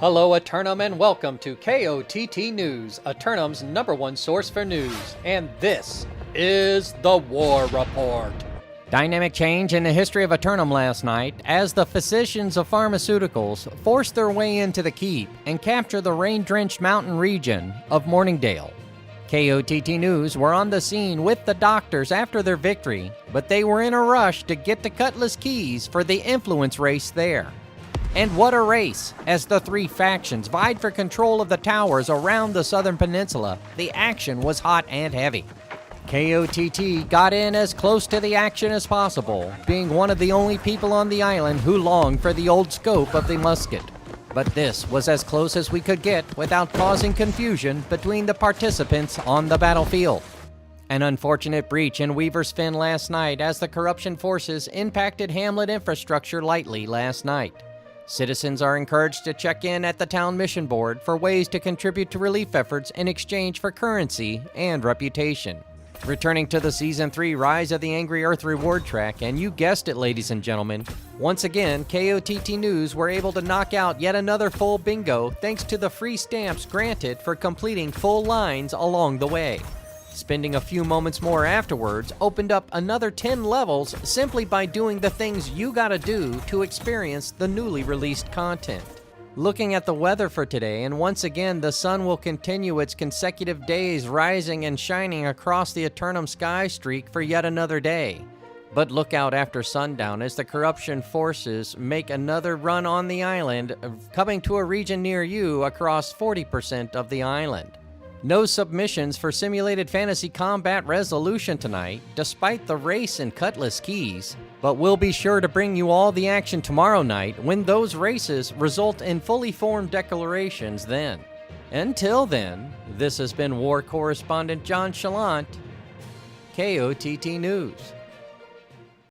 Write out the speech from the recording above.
Hello Eternum and welcome to KOTT News, Eternum's #1 source for news, and this is the War Report. Dynamic change in the history of Eternum last night as the physicians of pharmaceuticals forced their way into the keep and capture the rain-drenched mountain region of Morningdale. KOTT News were on the scene with the doctors after their victory, but they were in a rush to get the Cutlass keys for the influence race there. And what a race! As the three factions vied for control of the towers around the southern peninsula, the action was hot and heavy. KOTT got in as close to the action as possible, being one of the only people on the island who longed for the old scope of the musket. But this was as close as we could get without causing confusion between the participants on the battlefield. An unfortunate breach in Weaver's Fen last night as the corruption forces impacted Hamlet infrastructure lightly last night. Citizens are encouraged to check in at the town mission board for ways to contribute to relief efforts in exchange for currency and reputation. Returning to the Season 3 Rise of the Angry Earth reward track, and you guessed it, ladies and gentlemen, once again, KOTT News were able to knock out yet another full bingo thanks to the free stamps granted for completing full lines along the way. Spending a few moments more afterwards opened up another 10 levels simply by doing the things you gotta do to experience the newly released content. Looking at the weather for today, and once again the sun will continue its consecutive days rising and shining across the Eternum sky streak for yet another day. But look out after sundown as the corruption forces make another run on the island, coming to a region near you across 40% of the island. No submissions for simulated fantasy combat resolution tonight, despite the race and Cutlass keys, but we'll be sure to bring you all the action tomorrow night when those races result in fully formed declarations then. Until then, this has been War Correspondent JChalant, KOTT News.